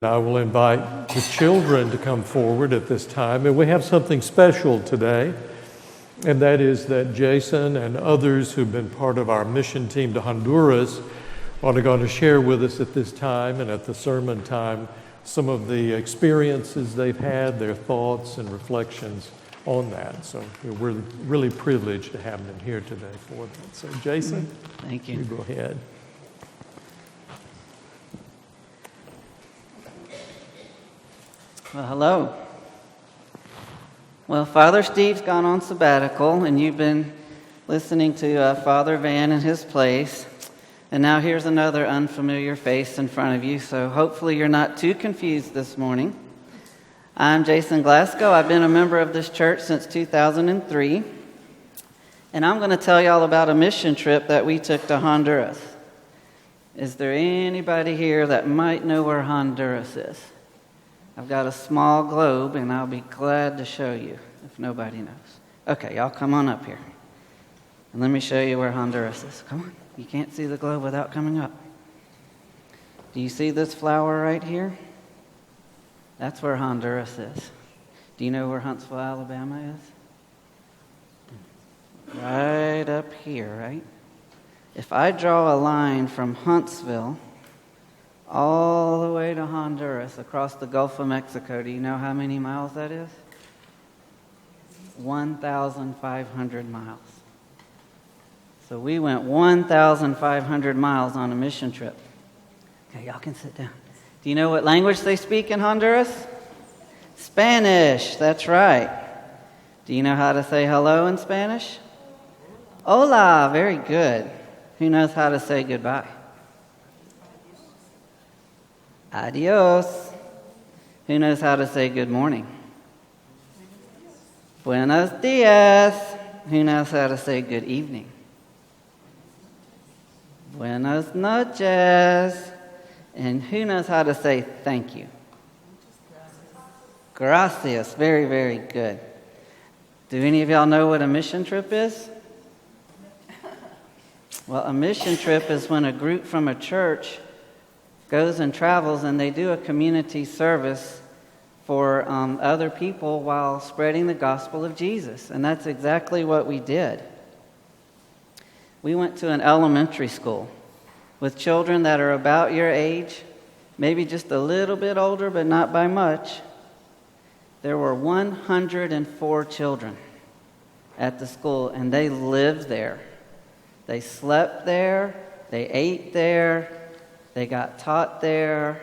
I will invite the children to come forward at this time, and we have something special today, and that is that Jason and others who've been part of our mission team to Honduras are going to share with us at this time and at the sermon time some of the experiences they've had, their thoughts and reflections on that. So we're really privileged to have them here today for that. So Jason, thank you. You go ahead. Well, hello. Well, Father Steve's gone on sabbatical, and you've been listening to Father Van in his place. And now here's another unfamiliar face in front of you, so hopefully you're not too confused this morning. I'm Jason Glasgow. I've been a member of this church since 2003. And I'm going to tell you all about a mission trip that we took to Honduras. Is there anybody here that might know where Honduras is? I've got a small globe, and I'll be glad to show you if nobody knows. Okay, y'all come on up here. And let me show you where Honduras is. Come on. You can't see the globe without coming up. Do you see this flower right here? That's where Honduras is. Do you know where Huntsville, Alabama is? Right up here, right? If I draw a line from Huntsville all the way to Honduras, across the Gulf of Mexico, do you know how many miles that is? 1,500 miles. So we went 1,500 miles on a mission trip. Okay, y'all can sit down. Do you know what language they speak in Honduras? Spanish, that's right. Do you know how to say hello in Spanish? Hola, very good. Who knows how to say goodbye? Adios. Who knows how to say good morning? Buenos dias. Who knows how to say good evening? Buenas noches. And who knows how to say thank you? Gracias. Very, very good. Do any of y'all know what a mission trip is? Well, a mission trip is when a group from a church goes and travels and they do a community service for other people while spreading the gospel of Jesus. And that's exactly what we did. We went to an elementary school with children that are about your age, maybe just a little bit older, but not by much. There were 104 children at the school, and they lived there. They slept there, they ate there, they got taught there,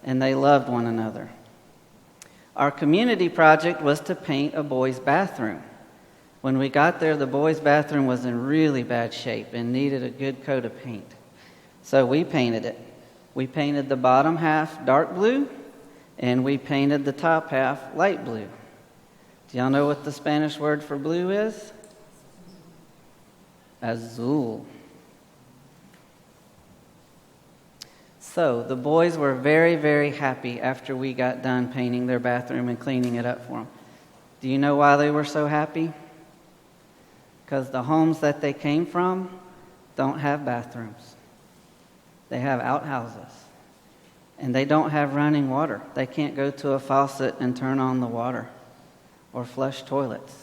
and they loved one another. Our community project was to paint a boys' bathroom. When we got there, the boys' bathroom was in really bad shape and needed a good coat of paint. So we painted it. We painted the bottom half dark blue, and we painted the top half light blue. Do y'all know what the Spanish word for blue is? Azul. So the boys were very, very happy after we got done painting their bathroom and cleaning it up for them. Do you know why they were so happy? Because the homes that they came from don't have bathrooms. They have outhouses. And they don't have running water. They can't go to a faucet and turn on the water or flush toilets.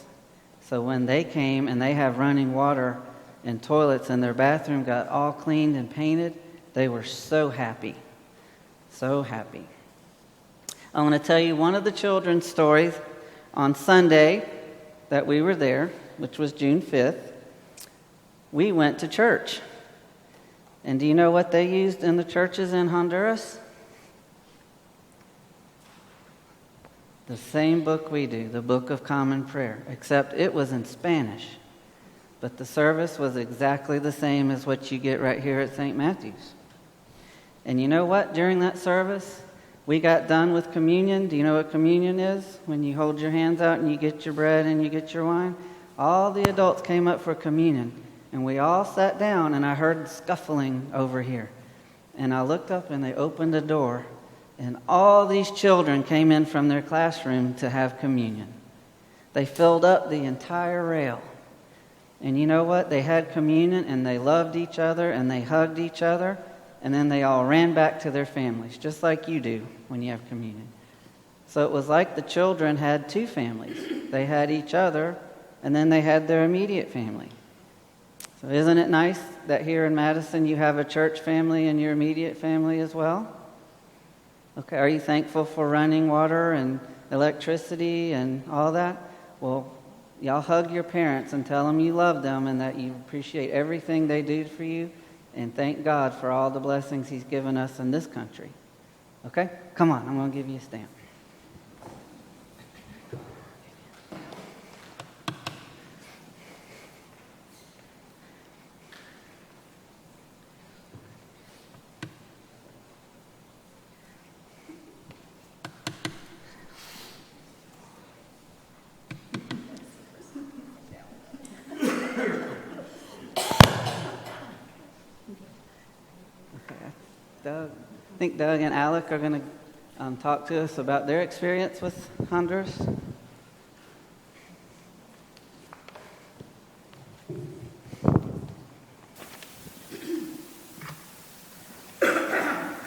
So when they came and they have running water and toilets and their bathroom got all cleaned and painted, they were so happy. So happy. I want to tell you one of the children's stories. On Sunday that we were there, which was June 5th, we went to church. And do you know what they used in the churches in Honduras? The same book we do, the Book of Common Prayer, except it was in Spanish. But the service was exactly the same as what you get right here at St. Matthew's. And you know what? During that service, we got done with communion. Do you know what communion is? When you hold your hands out and you get your bread and you get your wine. All the adults came up for communion. And we all sat down, and I heard scuffling over here. And I looked up, and they opened a door. And all these children came in from their classroom to have communion. They filled up the entire rail. And you know what? They had communion, and they loved each other, and they hugged each other. and then they all ran back to their families, just like you do when you have communion. So it was like the children had two families. They had each other, and then they had their immediate family. So isn't it nice that here in Madison you have a church family and your immediate family as well? Okay, are you thankful for running water and electricity and all that? Well, y'all hug your parents and tell them you love them and that you appreciate everything they do for you, and thank God for all the blessings He's given us in this country. Okay? Come on, I'm going to give you a stamp. I think Doug and Alec are going to talk to us about their experience with Honduras.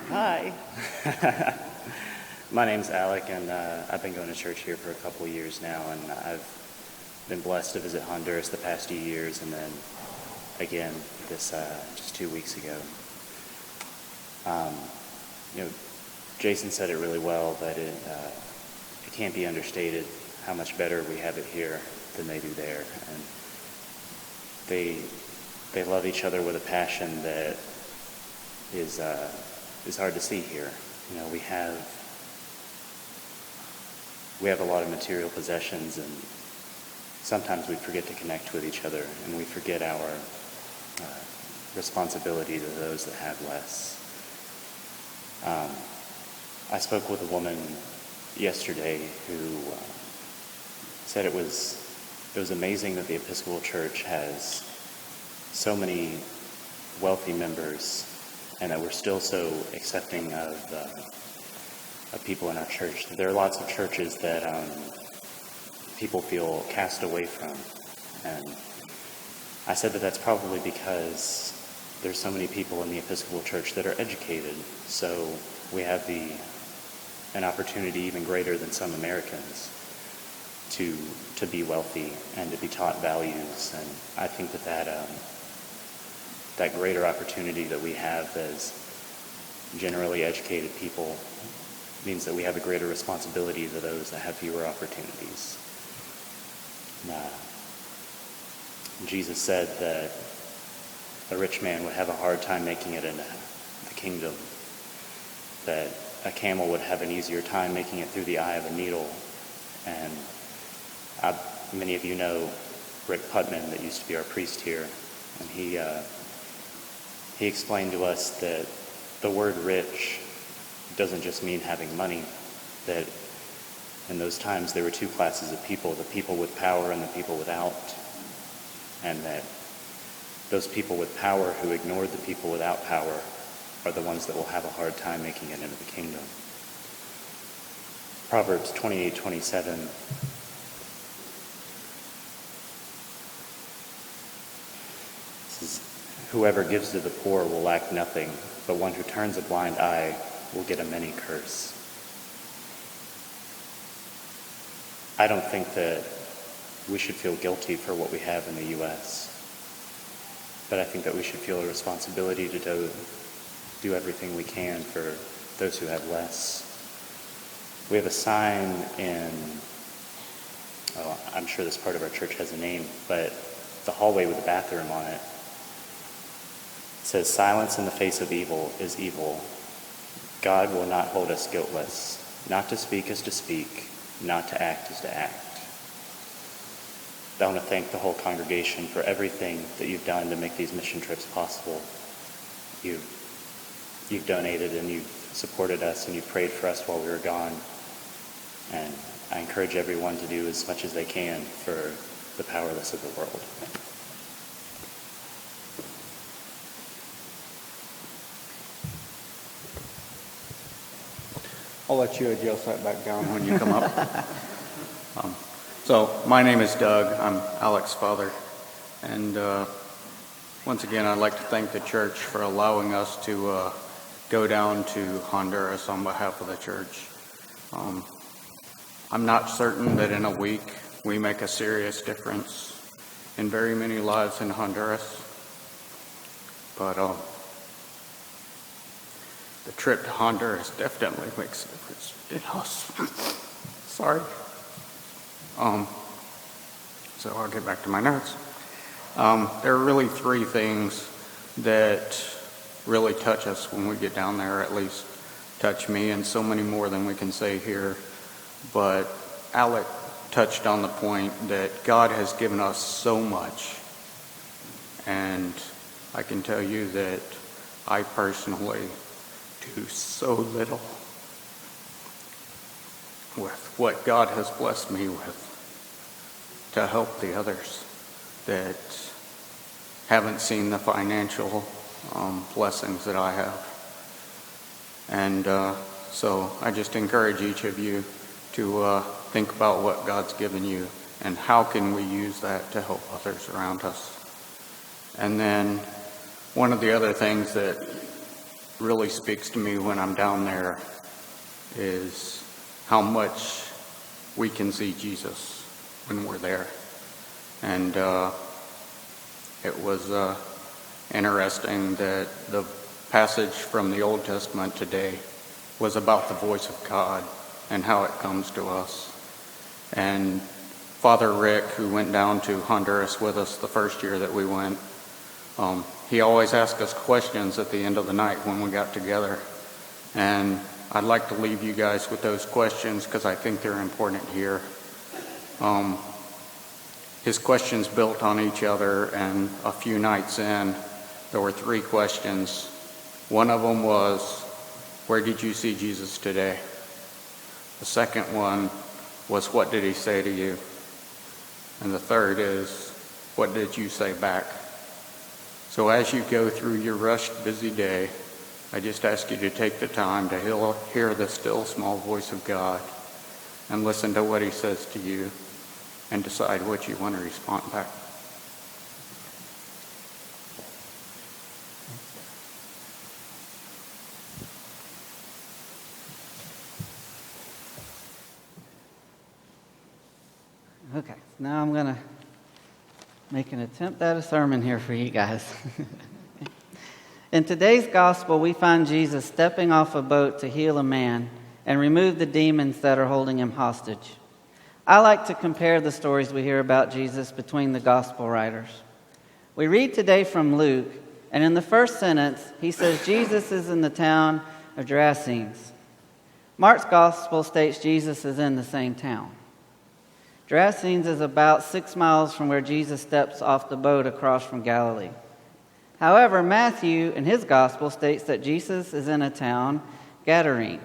Hi. My name's Alec, and I've been going to church here for a couple of years now, and I've been blessed to visit Honduras the past few years, and then again this just 2 weeks ago. Jason said it really well, that it can't be understated how much better we have it here than they do there, and they love each other with a passion that is hard to see here. We have a lot of material possessions, and sometimes we forget to connect with each other, and we forget our responsibility to those that have less. I spoke with a woman yesterday who said it was amazing that the Episcopal Church has so many wealthy members, and that we're still so accepting of people in our church. There are lots of churches that people feel cast away from, and I said that that's probably because there's so many people in the Episcopal Church that are educated, so we have an opportunity even greater than some Americans to be wealthy and to be taught values. And I think that greater opportunity that we have as generally educated people means that we have a greater responsibility to those that have fewer opportunities. Jesus said that a rich man would have a hard time making it into the kingdom, that a camel would have an easier time making it through the eye of a needle. And many of you know Rick Putman, that used to be our priest here, and he explained to us that the word rich doesn't just mean having money, that in those times there were two classes of people, the people with power and the people without, and that those people with power who ignored the people without power are the ones that will have a hard time making it into the kingdom. Proverbs 28:27 says, "Whoever gives to the poor will lack nothing, but one who turns a blind eye will get a many curse." I don't think that we should feel guilty for what we have in the U.S., but I think that we should feel a responsibility to do everything we can for those who have less. We have a sign I'm sure this part of our church has a name, but the hallway with the bathroom on it says, "Silence in the face of evil is evil. God will not hold us guiltless. Not to speak is to speak, not to act is to act." I want to thank the whole congregation for everything that you've done to make these mission trips possible. You've donated and you've supported us and you've prayed for us while we were gone. And I encourage everyone to do as much as they can for the powerless of the world. I'll let you adjust that back down when you come up. So my name is Doug. I'm Alec's father. And once again, I'd like to thank the church for allowing us to go down to Honduras on behalf of the church. I'm not certain that in a week we make a serious difference in very many lives in Honduras, but the trip to Honduras definitely makes a difference in us. Sorry. So I'll get back to my notes. There are really three things that really touch us when we get down there, at least touch me, and so many more than we can say here. But Alec touched on the point that God has given us so much. And I can tell you that I personally do so little with what God has blessed me with to help the others that haven't seen the financial blessings that I have. And so I just encourage each of you to think about what God's given you and how can we use that to help others around us. And then one of the other things that really speaks to me when I'm down there is how much we can see Jesus when we're there. And it was interesting that the passage from the Old Testament today was about the voice of God and how it comes to us. And Father Rick, who went down to Honduras with us the first year that we went, he always asked us questions at the end of the night when we got together. And I'd like to leave you guys with those questions because I think they're important here. His questions built on each other, and a few nights in, there were three questions. One of them was, where did you see Jesus today? The second one was, what did he say to you? And the third is, what did you say back? So as you go through your rushed, busy day, I just ask you to take the time to hear the still, small voice of God and listen to what he says to you and decide what you want to respond back. Okay, now I'm going to make an attempt at a sermon here for you guys. In today's gospel, we find Jesus stepping off a boat to heal a man and remove the demons that are holding him hostage. I like to compare the stories we hear about Jesus between the gospel writers. We read today from Luke, and in the first sentence, he says Jesus is in the town of Gerasenes. Mark's gospel states Jesus is in the same town. Gerasenes is about 6 miles from where Jesus steps off the boat across from Galilee. However, Matthew in his gospel states that Jesus is in a town, Gadarene,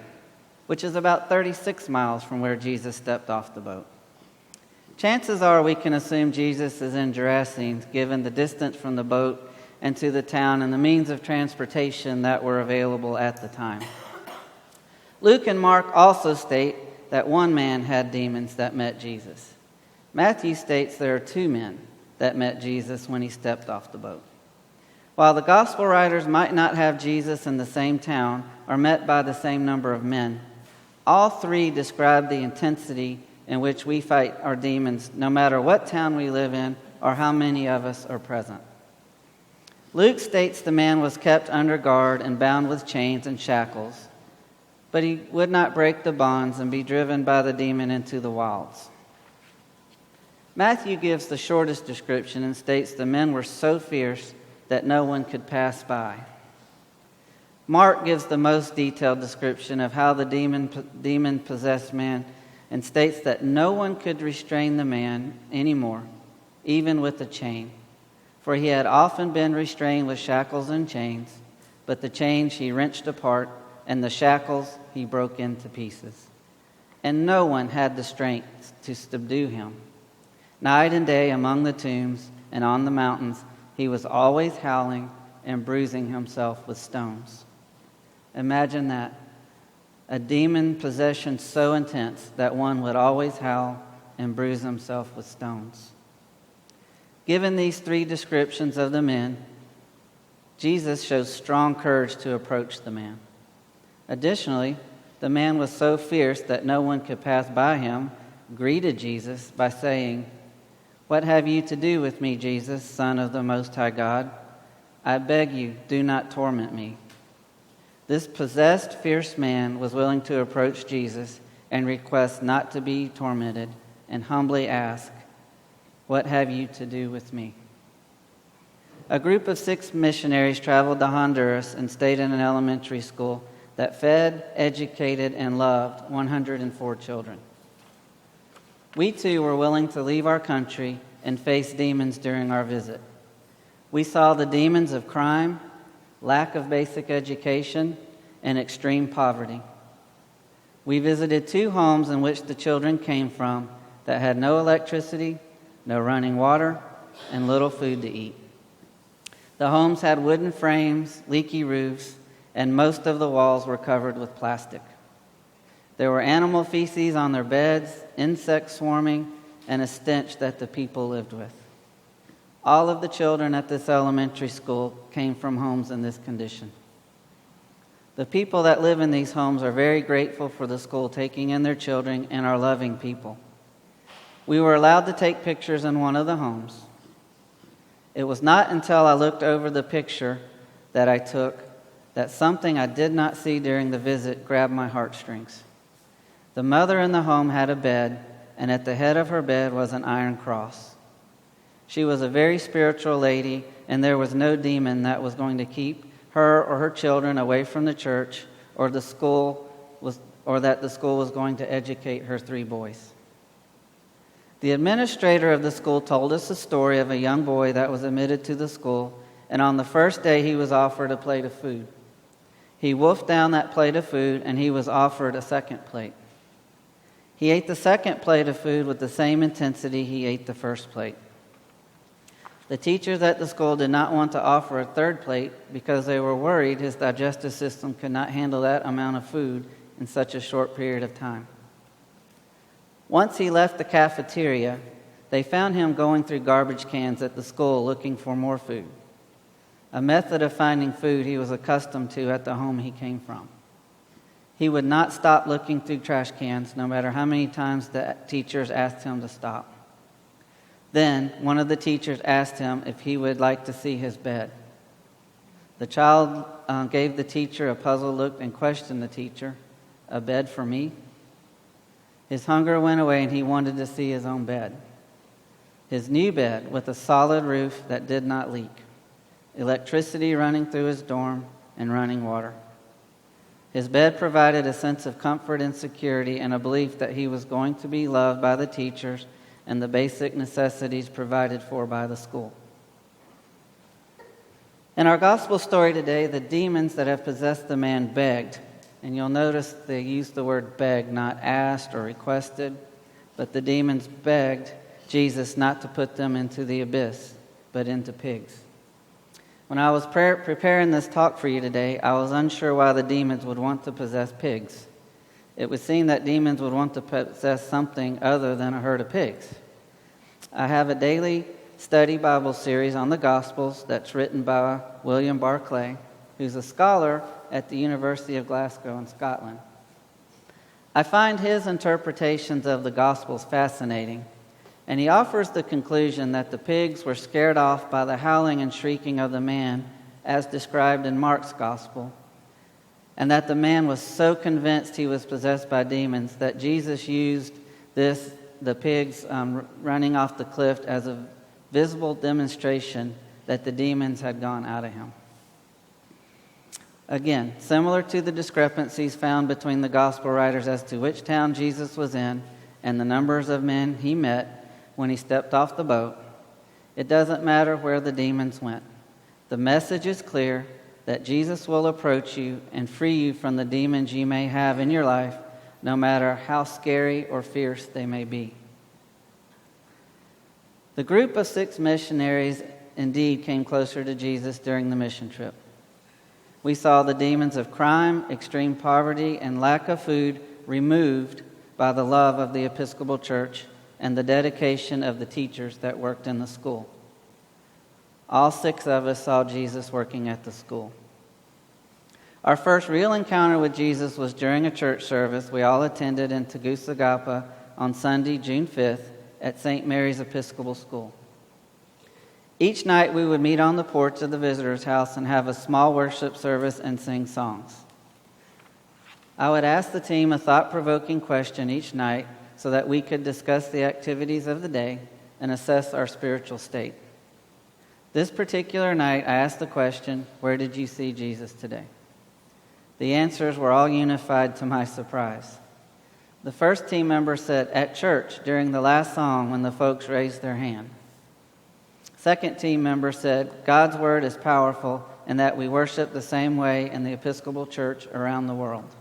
which is about 36 miles from where Jesus stepped off the boat. Chances are we can assume Jesus is in Gerasenes, given the distance from the boat and to the town and the means of transportation that were available at the time. Luke and Mark also state that one man had demons that met Jesus. Matthew states there are 2 men that met Jesus when he stepped off the boat. While the gospel writers might not have Jesus in the same town or met by the same number of men, all 3 describe the intensity in which we fight our demons, no matter what town we live in or how many of us are present. Luke states the man was kept under guard and bound with chains and shackles, but he would not break the bonds and be driven by the demon into the wilds. Matthew gives the shortest description and states the men were so fierce that no one could pass by. Mark gives the most detailed description of how the demon-possessed man and states that no one could restrain the man anymore, even with a chain, for he had often been restrained with shackles and chains, but the chains he wrenched apart and the shackles he broke into pieces. And no one had the strength to subdue him. Night and day among the tombs and on the mountains, he was always howling and bruising himself with stones. Imagine that. A demon possession so intense that one would always howl and bruise himself with stones. Given these 3 descriptions of the men, Jesus shows strong courage to approach the man. Additionally, the man was so fierce that no one could pass by him, greeted Jesus by saying, "What have you to do with me, Jesus, Son of the Most High God? I beg you, do not torment me." This possessed, fierce man was willing to approach Jesus and request not to be tormented, and humbly ask, "What have you to do with me?" A group of 6 missionaries traveled to Honduras and stayed in an elementary school that fed, educated, and loved 104 children. We too were willing to leave our country and face demons during our visit. We saw the demons of crime, lack of basic education, and extreme poverty. We visited 2 homes in which the children came from that had no electricity, no running water, and little food to eat. The homes had wooden frames, leaky roofs, and most of the walls were covered with plastic. There were animal feces on their beds, insects swarming, and a stench that the people lived with. All of the children at this elementary school came from homes in this condition. The people that live in these homes are very grateful for the school taking in their children and are loving people. We were allowed to take pictures in one of the homes. It was not until I looked over the picture that I took that something I did not see during the visit grabbed my heartstrings. The mother in the home had a bed, and at the head of her bed was an iron cross. She was a very spiritual lady, and there was no demon that was going to keep her or her children away from the church or that the school was going to educate her 3 boys. The administrator of the school told us the story of a young boy that was admitted to the school, and on the first day he was offered a plate of food. He wolfed down that plate of food, and he was offered a second plate. He ate the second plate of food with the same intensity he ate the first plate. The teachers at the school did not want to offer a third plate because they were worried his digestive system could not handle that amount of food in such a short period of time. Once he left the cafeteria, they found him going through garbage cans at the school looking for more food, a method of finding food he was accustomed to at the home he came from. He would not stop looking through trash cans, no matter how many times the teachers asked him to stop. Then, one of the teachers asked him if he would like to see his bed. The child gave the teacher a puzzled look and questioned the teacher, "A bed for me?" His hunger went away and he wanted to see his own bed. His new bed with a solid roof that did not leak, electricity running through his dorm, and running water. His bed provided a sense of comfort and security and a belief that he was going to be loved by the teachers and the basic necessities provided for by the school. In our gospel story today, the demons that have possessed the man begged, and you'll notice they use the word beg, not asked or requested, but the demons begged Jesus not to put them into the abyss, but into pigs. When I was preparing this talk for you today, I was unsure why the demons would want to possess pigs. It would seem that demons would want to possess something other than a herd of pigs. I have a daily study Bible series on the Gospels that's written by William Barclay, who's a scholar at the University of Glasgow in Scotland. I find his interpretations of the Gospels fascinating, and he offers the conclusion that the pigs were scared off by the howling and shrieking of the man as described in Mark's Gospel, and that the man was so convinced he was possessed by demons that Jesus used the pigs running off the cliff as a visible demonstration that the demons had gone out of him. Again, similar to the discrepancies found between the gospel writers as to which town Jesus was in and the numbers of men he met when he stepped off the boat, it doesn't matter where the demons went. The message is clear that Jesus will approach you and free you from the demons you may have in your life, no matter how scary or fierce they may be. The group of 6 missionaries indeed came closer to Jesus during the mission trip. We saw the demons of crime, extreme poverty, and lack of food removed by the love of the Episcopal Church and the dedication of the teachers that worked in the school. All 6 of us saw Jesus working at the school. Our first real encounter with Jesus was during a church service we all attended in Tegucigalpa on Sunday, June 5th, at St. Mary's Episcopal School. Each night we would meet on the porch of the visitor's house and have a small worship service and sing songs. I would ask the team a thought-provoking question each night so that we could discuss the activities of the day and assess our spiritual state. This particular night, I asked the question, "Where did you see Jesus today?" The answers were all unified to my surprise. The first team member said, "At church during the last song when the folks raised their hand." Second team member said, "God's word is powerful and that we worship the same way in the Episcopal Church around the world."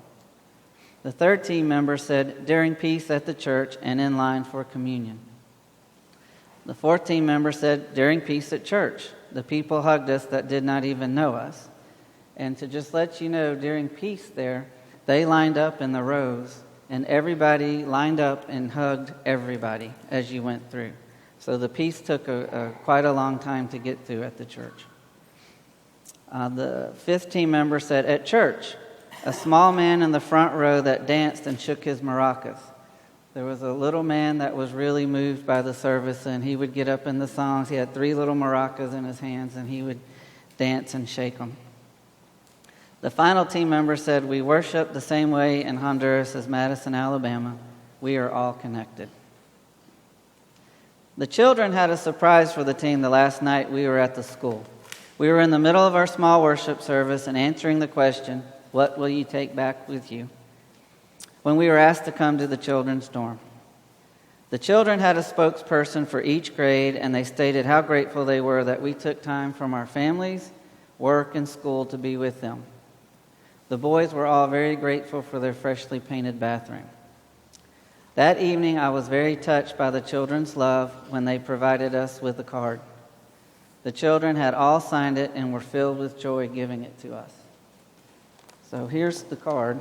The third team member said, "During peace at the church and in line for communion." The fourth team member said, "During peace at church. The people hugged us that did not even know us." And to just let you know, during peace there, they lined up in the rows, and everybody lined up and hugged everybody as you went through. So the peace took quite a long time to get through at the church. The fifth team member said, "At church, a small man in the front row that danced and shook his maracas." There was a little man that was really moved by the service, and he would get up in the songs. He had 3 little maracas in his hands, and he would dance and shake them. The final team member said, "We worship the same way in Honduras as Madison, Alabama. We are all connected." The children had a surprise for the team the last night we were at the school. We were in the middle of our small worship service and answering the question, "What will you take back with you?" when we were asked to come to the children's dorm. The children had a spokesperson for each grade, and they stated how grateful they were that we took time from our families, work, and school to be with them. The boys were all very grateful for their freshly painted bathroom. That evening, I was very touched by the children's love when they provided us with a card. The children had all signed it and were filled with joy giving it to us. So here's the card,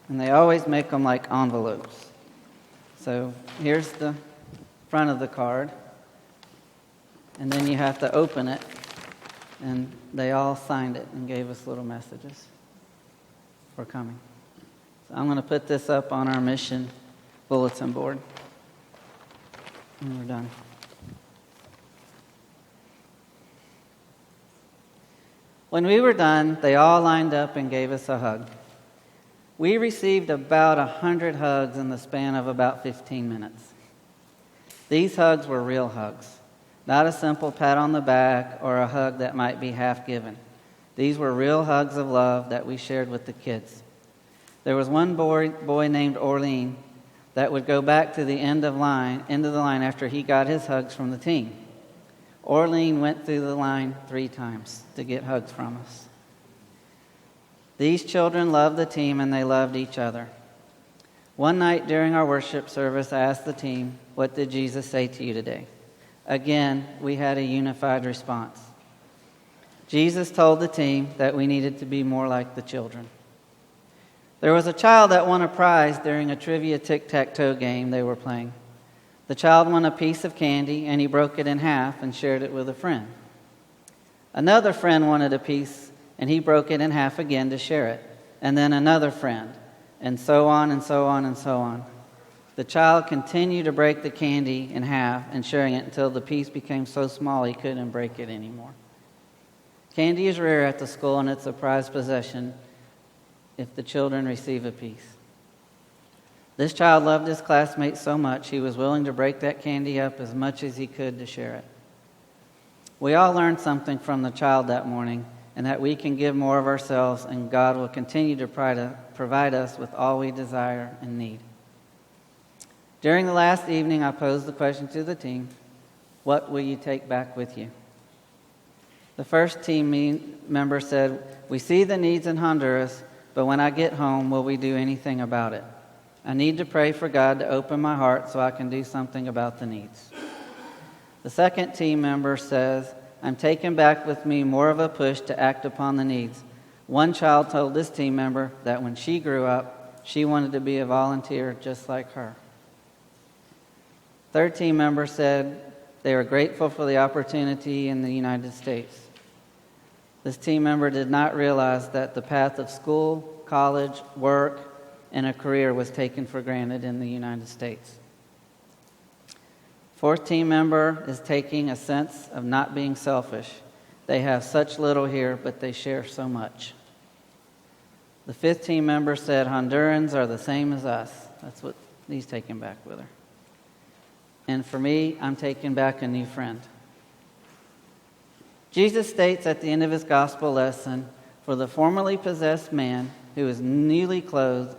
and they always make them like envelopes. So here's the front of the card, and then you have to open it, and they all signed it and gave us little messages for coming. So I'm going to put this up on our mission bulletin board when we're done. When we were done, they all lined up and gave us a hug. We received about 100 hugs in the span of about 15 minutes. These hugs were real hugs, not a simple pat on the back or a hug that might be half given. These were real hugs of love that we shared with the kids. There was one boy named Orlean that would go back to the end of the line after he got his hugs from the team. Orlean went through the line 3 times to get hugs from us. These children loved the team and they loved each other. One night during our worship service, I asked the team, "What did Jesus say to you today?" Again, we had a unified response. Jesus told the team that we needed to be more like the children. There was a child that won a prize during a trivia tic-tac-toe game they were playing. The child won a piece of candy, and he broke it in half and shared it with a friend. Another friend wanted a piece, and he broke it in half again to share it, and then another friend, and so on and so on and so on. The child continued to break the candy in half and sharing it until the piece became so small he couldn't break it anymore. Candy is rare at the school, and it's a prized possession if the children receive a piece. This child loved his classmates so much he was willing to break that candy up as much as he could to share it. We all learned something from the child that morning, and that we can give more of ourselves, and God will continue to provide us with all we desire and need. During the last evening, I posed the question to the team, "What will you take back with you?" The first team member said, "We see the needs in Honduras, but when I get home, will we do anything about it? I need to pray for God to open my heart so I can do something about the needs." The second team member says, "I'm taking back with me more of a push to act upon the needs. One child told this team member that when she grew up, she wanted to be a volunteer just like her." Third team member said they were grateful for the opportunity in the United States. This team member did not realize that the path of school, college, work, and a career was taken for granted in the United States. Fourth team member is taking a sense of not being selfish. They have such little here, but they share so much. The fifth team member said, Hondurans are the same as us. That's what he's taking back with her. And for me, I'm taking back a new friend. Jesus states at the end of his gospel lesson, for the formerly possessed man who is newly clothed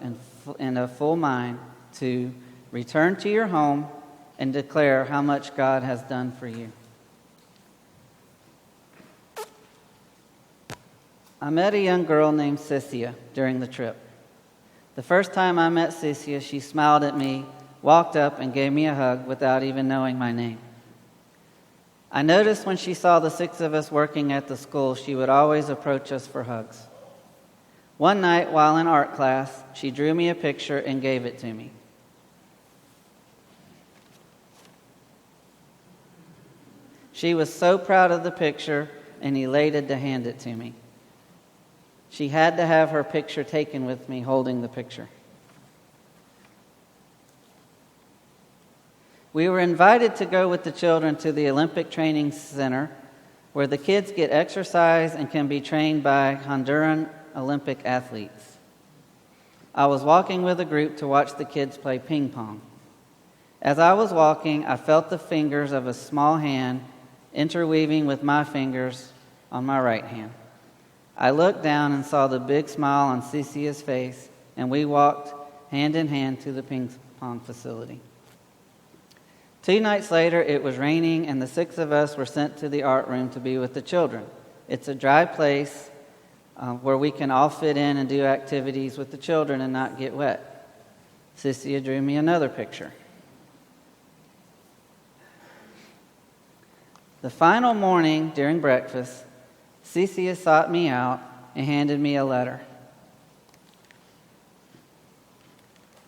and of full mind to return to your home and declare how much God has done for you. I met a young girl named Cynthia during the trip. The first time I met Cynthia, she smiled at me, walked up, and gave me a hug without even knowing my name. I noticed when she saw the 6 of us working at the school, she would always approach us for hugs. One night, while in art class, she drew me a picture and gave it to me. She was so proud of the picture and elated to hand it to me. She had to have her picture taken with me holding the picture. We were invited to go with the children to the Olympic Training Center, where the kids get exercise and can be trained by Honduran Olympic athletes. I was walking with a group to watch the kids play ping pong. As I was walking, I felt the fingers of a small hand interweaving with my fingers on my right hand. I looked down and saw the big smile on Cecia's face, and we walked hand in hand to the ping pong facility. 2 nights later, it was raining, and the 6 of us were sent to the art room to be with the children. It's a dry place where we can all fit in and do activities with the children and not get wet. Cynthia drew me another picture. The final morning during breakfast, Cynthia sought me out and handed me a letter.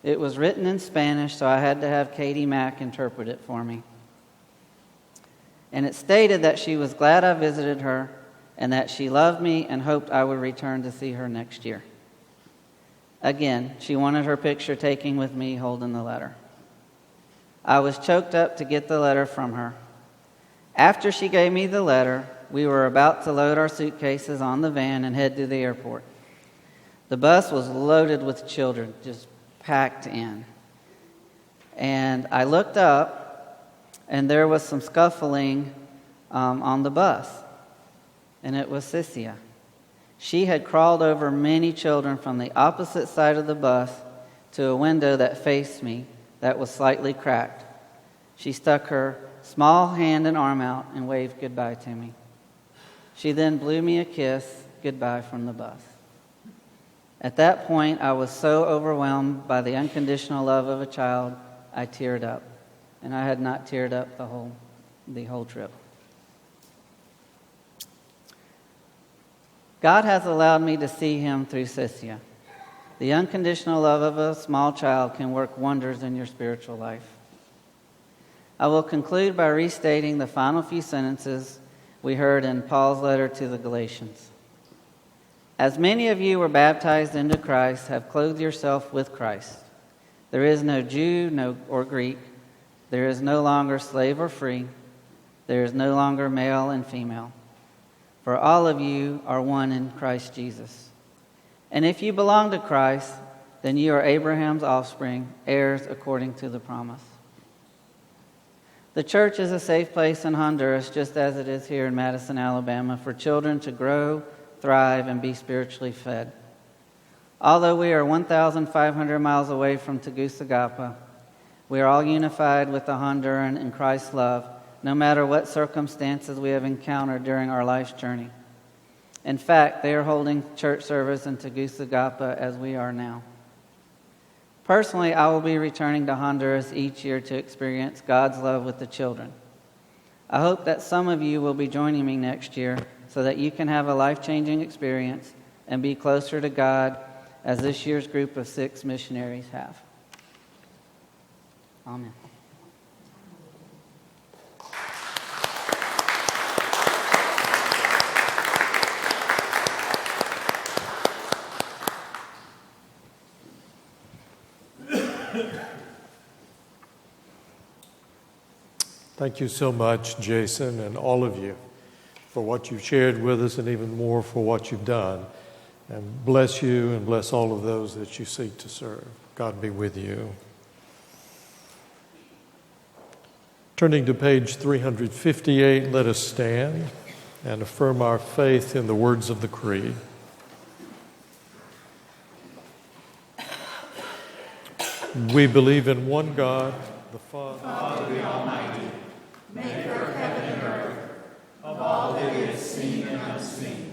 It was written in Spanish, so I had to have Katie Mack interpret it for me. And it stated that she was glad I visited her and that she loved me and hoped I would return to see her next year. Again, she wanted her picture taken with me holding the letter. I was choked up to get the letter from her. After she gave me the letter, we were about to load our suitcases on the van and head to the airport. The bus was loaded with children, just packed in. And I looked up, and there was some scuffling on the bus. And it was Cynthia. She had crawled over many children from the opposite side of the bus to a window that faced me that was slightly cracked. She stuck her small hand and arm out and waved goodbye to me. She then blew me a kiss goodbye from the bus. At that point, I was so overwhelmed by the unconditional love of a child, I teared up. And I had not teared up the whole trip. God has allowed me to see him through Cynthia. The unconditional love of a small child can work wonders in your spiritual life. I will conclude by restating the final few sentences we heard in Paul's letter to the Galatians. As many of you were baptized into Christ, have clothed yourself with Christ. There is no Jew or Greek. There is no longer slave or free. There is no longer male and female. For all of you are one in Christ Jesus. And if you belong to Christ, then you are Abraham's offspring, heirs according to the promise. The church is a safe place in Honduras, just as it is here in Madison, Alabama, for children to grow, thrive, and be spiritually fed. Although we are 1,500 miles away from Tegucigalpa, we are all unified with the Honduran in Christ's love, no matter what circumstances we have encountered during our life's journey. In fact, they are holding church service in Tegucigalpa as we are now. Personally, I will be returning to Honduras each year to experience God's love with the children. I hope that some of you will be joining me next year so that you can have a life-changing experience and be closer to God as this year's group of 6 missionaries have. Amen. Thank you so much, Jason, and all of you for what you've shared with us and even more for what you've done. And bless you and bless all of those that you seek to serve. God be with you. Turning to page 358, let us stand and affirm our faith in the words of the Creed. We believe in one God, the Father, the Almighty, maker of heaven and earth, of all that is seen and unseen.